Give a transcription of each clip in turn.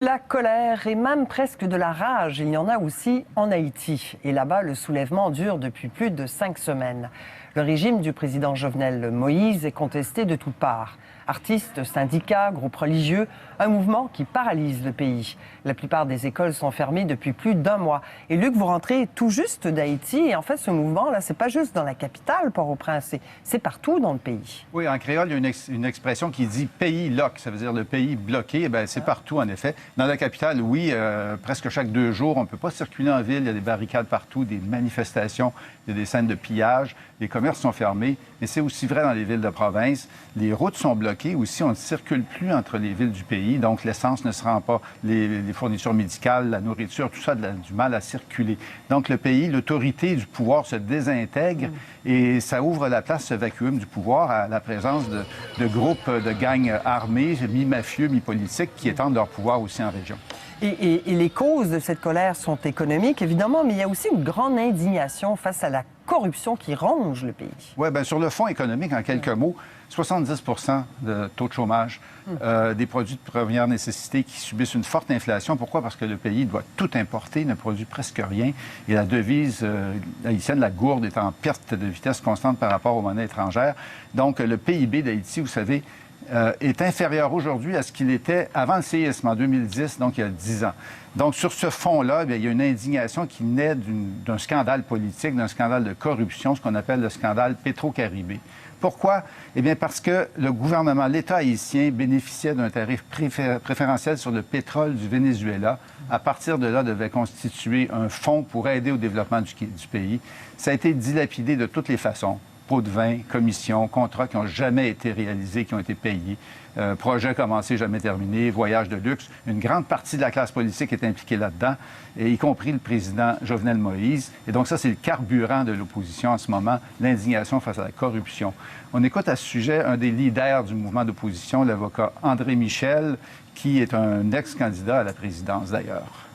La colère et même presque de la rage, il y en a aussi en Haïti. Et là-bas, le soulèvement dure depuis plus de 5 semaines. Le régime du président Jovenel Moïse est contesté de toutes parts. Artistes, syndicats, groupes religieux, un mouvement qui paralyse le pays. La plupart des écoles sont fermées depuis plus d'1 mois. Et Luc, vous rentrez tout juste d'Haïti. Et en fait, ce mouvement-là, c'est pas juste dans la capitale, Port-au-Prince, c'est partout dans le pays. Oui, en créole, il y a une expression qui dit « pays lock », ça veut dire le pays bloqué. Bien, c'est partout, en effet. Dans la capitale, oui, presque chaque 2 jours, on ne peut pas circuler en ville. Il y a des barricades partout, des manifestations, il y a des scènes de pillage. Les commerces sont fermés, mais c'est aussi vrai dans les villes de province. Les routes sont bloquées aussi. On ne circule plus entre les villes du pays. Donc, l'essence ne se rend pas. Les fournitures médicales, la nourriture, tout ça a du mal à circuler. Donc, le pays, l'autorité du pouvoir se désintègre et ça ouvre la place, ce vacuum du pouvoir, à la présence de groupes de gangs armés, mi-mafieux, mi-politiques, qui étendent leur pouvoir aussi en région. Et les causes de cette colère sont économiques, évidemment, mais il y a aussi une grande indignation face à la corruption qui ronge le pays. Oui, bien, sur le fond économique, en quelques mots, 70 de taux de chômage, des produits de première nécessité qui subissent une forte inflation. Pourquoi? Parce que le pays doit tout importer, ne produit presque rien. Et la devise haïtienne, la gourde, est en perte de vitesse constante par rapport aux monnaies étrangères. Donc, le PIB d'Haïti, vous savez, est inférieur aujourd'hui à ce qu'il était avant le séisme en 2010, donc il y a 10 ans. Donc, sur ce fond-là, il y a une indignation qui naît d'un scandale politique, d'un scandale de corruption, ce qu'on appelle le scandale Petro-Caribé. Pourquoi? Eh bien, parce que le gouvernement, l'État haïtien bénéficiait d'un tarif préférentiel sur le pétrole du Venezuela. À partir de là, devait constituer un fonds pour aider au développement du pays. Ça a été dilapidé de toutes les façons. Pots de vin, commissions, contrats qui n'ont jamais été réalisés, qui ont été payés, projets commencés, jamais terminés, voyages de luxe. Une grande partie de la classe politique est impliquée là-dedans, y compris le président Jovenel Moïse. Et donc ça, c'est le carburant de l'opposition en ce moment, l'indignation face à la corruption. On écoute à ce sujet un des leaders du mouvement d'opposition, l'avocat André Michel, qui est un ex-candidat à la présidence d'ailleurs.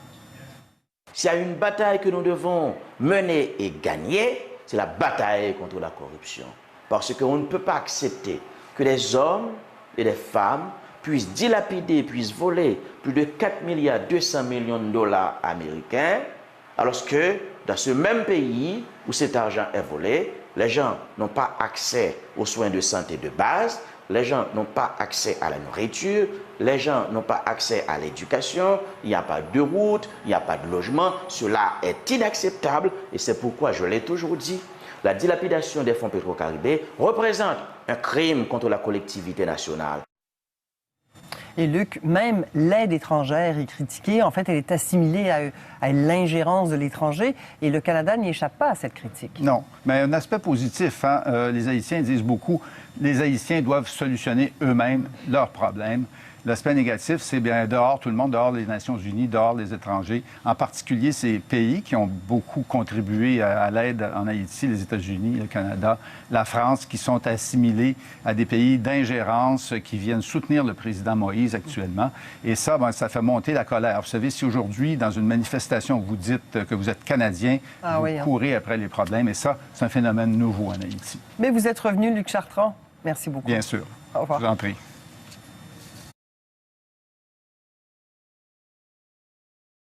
S'il y a une bataille que nous devons mener et gagner, c'est la bataille contre la corruption. Parce qu'on ne peut pas accepter que des hommes et des femmes puissent dilapider, puissent voler plus de 4,2 milliards de dollars américains, alors que dans ce même pays où cet argent est volé, les gens n'ont pas accès aux soins de santé de base, les gens n'ont pas accès à la nourriture, les gens n'ont pas accès à l'éducation, il n'y a pas de route, il n'y a pas de logement. Cela est inacceptable et c'est pourquoi je l'ai toujours dit. La dilapidation des fonds Petro-Caribé représente un crime contre la collectivité nationale. Et Luc, même l'aide étrangère est critiquée. En fait, elle est assimilée à l'ingérence de l'étranger et le Canada n'y échappe pas à cette critique. Non, mais un aspect positif, hein? Les Haïtiens disent beaucoup, les Haïtiens doivent solutionner eux-mêmes leurs problèmes. L'aspect négatif, c'est bien dehors tout le monde, dehors les Nations unies, dehors les étrangers, en particulier ces pays qui ont beaucoup contribué à l'aide en Haïti, les États-Unis, le Canada, la France, qui sont assimilés à des pays d'ingérence qui viennent soutenir le président Moïse actuellement. Et ça, bien, ça fait monter la colère. Vous savez, si aujourd'hui, dans une manifestation, vous dites que vous êtes Canadien, vous courez après les problèmes. Et ça, c'est un phénomène nouveau en Haïti. Mais vous êtes revenu, Luc Chartrand. Merci beaucoup. Bien sûr. Au revoir. Je vous en prie.